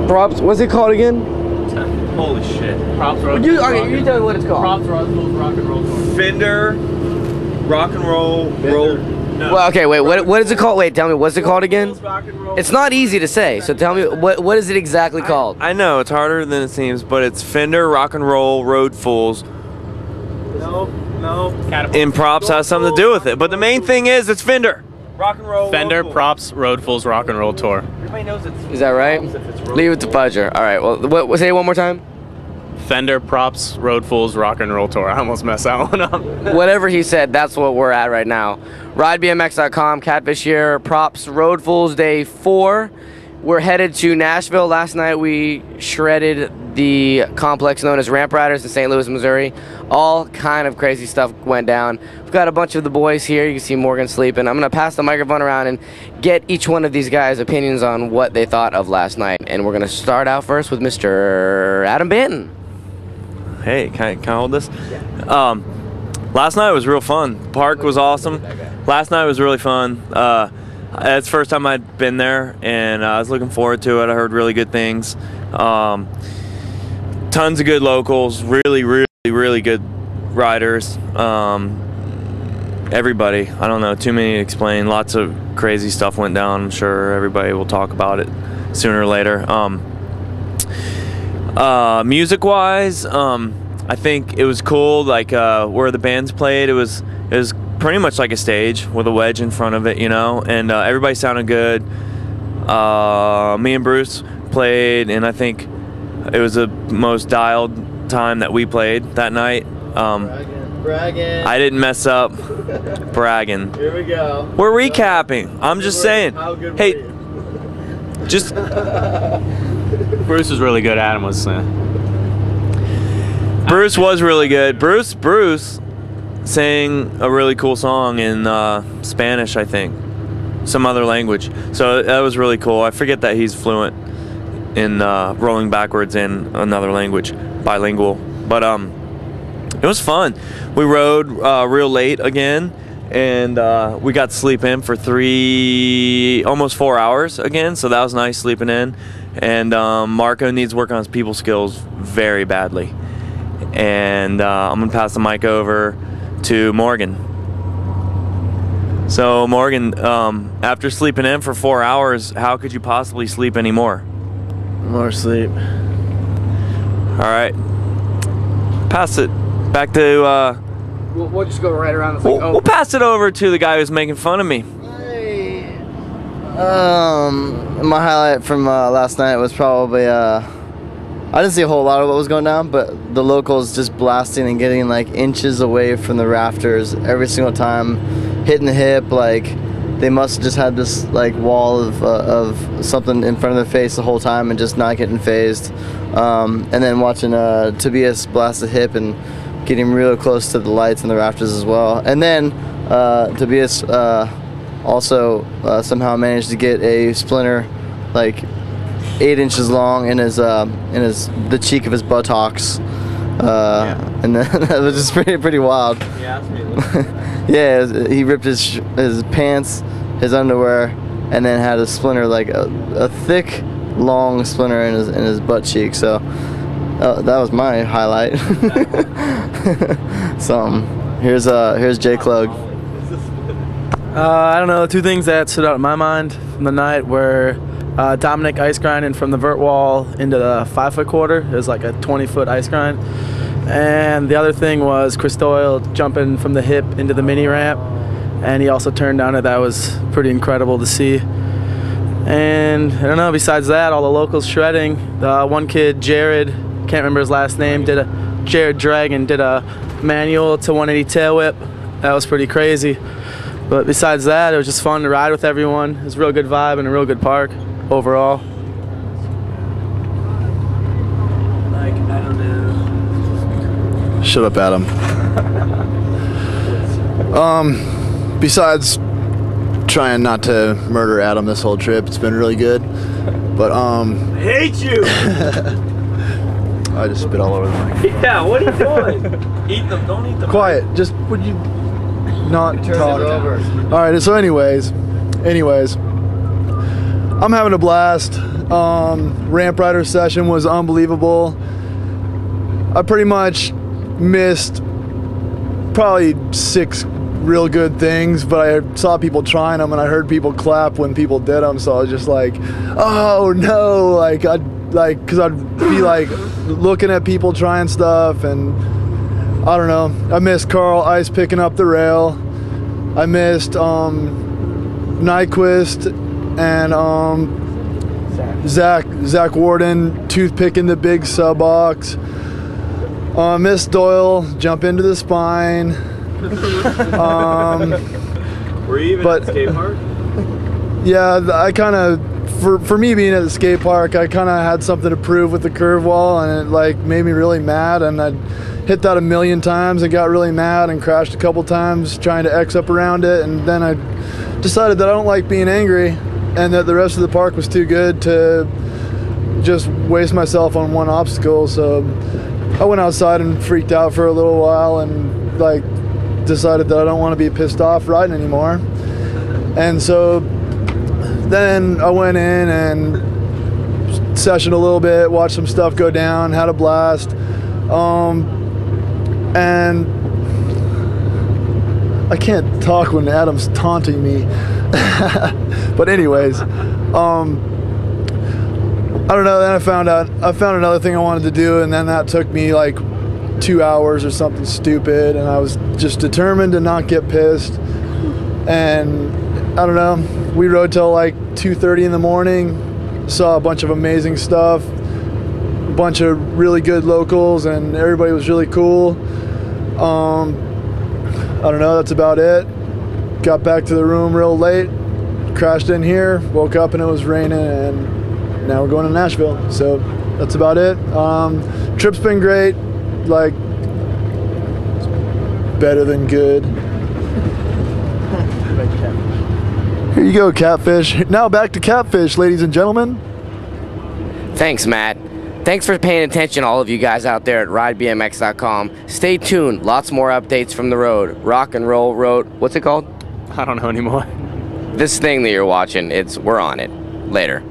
Props, what's it called again? Holy shit. Props Road. You tell me what it's called. Props Road Rock and Roll Tour. Fender Rock and Roll No. Well, okay, wait, what is it called? Wait, tell me, what's it called again? It's not easy to say, so tell me, what is it exactly called? I know, it's harder than it seems, but it's Fender Rock and Roll Road Fools. No. And Props has something to do with it, but the main thing is it's Fender. Rock and Roll. Fender Props Road Fools Rock and Roll Tour. Everybody knows it's. Is that right? Leave it to Pudger. All right, well, say it one more time. Fender Props Road Fools Rock and Roll Tour. I almost messed that one up. Whatever he said, that's what we're at right now. RideBMX.com, Catfish here, Props Road Fools Day 4. We're headed to Nashville. Last night we shredded the complex known as Ramp Riders in St. Louis, Missouri. All kind of crazy stuff went down. We've got a bunch of the boys here. You can see Morgan sleeping. I'm going to pass the microphone around and get each one of these guys' opinions on what they thought of last night. And we're going to start out first with Mr. Adam Banton. Hey, can I hold this? Last night was real fun. The park was awesome. Last night was really fun. It's the first time I'd been there, and I was looking forward to it. I heard really good things. Tons of good locals, really good riders. Everybody, I don't know, too many to explain. Lots of crazy stuff went down. I'm sure everybody will talk about it sooner or later. Music-wise, I think it was cool. Like where the bands played, it was pretty much like a stage with a wedge in front of it, you know, and everybody sounded good. Me and Bruce played, and I think it was the most dialed time that we played that night. Bragging. I didn't mess up. Bragging. Here we go. We're recapping. I'm just saying. Hey, just. Bruce was really good. Adam was. Bruce was really good. Bruce sang a really cool song in Spanish, I think, some other language. So that was really cool. I forget that he's fluent in rolling backwards in another language, bilingual. But it was fun. We rode real late again, and we got to sleep in for almost 4 hours again. So that was nice sleeping in. And Marco needs work on his people skills very badly. And I'm gonna pass the mic over to Morgan. So Morgan, after sleeping in for 4 hours, how could you possibly sleep anymore? More sleep. All right, pass it back to. We'll just go right around the thing. We'll pass it over to the guy who's making fun of me. Hey. My highlight from last night was probably I didn't see a whole lot of what was going down, but the locals just blasting and getting like inches away from the rafters every single time, hitting the hip. Like they must have just had this like wall of something in front of their face the whole time and just not getting phased. And then watching Tobias blast the hip and getting real close to the lights and the rafters as well. And then Tobias also somehow managed to get a splinter like 8 inches long in the cheek of his buttocks, and then that was just pretty wild. Yeah, he ripped his pants, his underwear, and then had a splinter, like a thick, long splinter in his butt cheek. So that was my highlight. So here's Jay Klug. I don't know, 2 things that stood out in my mind from the night were Dominic ice grinding from the vert wall into the 5-foot quarter. It was like a 20-foot ice grind. And the other thing was Chris Doyle jumping from the hip into the mini ramp, and he also turned down it. That was pretty incredible to see. And I don't know, besides that, all the locals shredding. The one kid, Jared, can't remember his last name, Jared Dragon did a manual to 180 tail whip. That was pretty crazy. But besides that, it was just fun to ride with everyone. It was a real good vibe and a real good park overall. Like, I don't know. Shut up, Adam. Besides trying not to murder Adam this whole trip, it's been really good. But I hate you. I just spit all over the mic. Yeah, what are you doing? Eat them. Don't eat them. Quiet. Just would you not talk? All right. So anyways, I'm having a blast. Ramp rider session was unbelievable. I pretty much missed probably 6 real good things, but I saw people trying them and I heard people clap when people did them, so I was just like, oh no, like cause I'd be like looking at people trying stuff, and I don't know. I missed Carl Ice picking up the rail. I missed Nyquist and Zach Warden toothpicking the big sub box. Miss Doyle jump into the spine. Were you even at the skate park? Yeah, I kind of, for me being at the skate park, I kind of had something to prove with the curve wall, and it like made me really mad, and I hit that a million times and got really mad and crashed a couple times trying to X up around it, and then I decided that I don't like being angry and that the rest of the park was too good to just waste myself on one obstacle. So I went outside and freaked out for a little while and like decided that I don't want to be pissed off riding anymore. And so then I went in and sessioned a little bit, watched some stuff go down, had a blast. And I can't talk when Adam's taunting me. But anyways, I don't know, then I found another thing I wanted to do, and then that took me like 2 hours or something stupid, and I was just determined to not get pissed. And I don't know, we rode till like 2:30 in the morning, saw a bunch of amazing stuff, a bunch of really good locals, and everybody was really cool. I don't know, that's about it. Got back to the room real late, crashed in here, woke up and it was raining, and now we're going to Nashville. So that's about it. Trip's been great, like better than good. Here you go, Catfish. Now back to Catfish, ladies and gentlemen. Thanks, Matt. Thanks for paying attention, all of you guys out there at ridebmx.com. Stay tuned. Lots more updates from the road. Rock and Roll Road. What's it called? I don't know anymore. This thing that you're watching, we're on it. Later.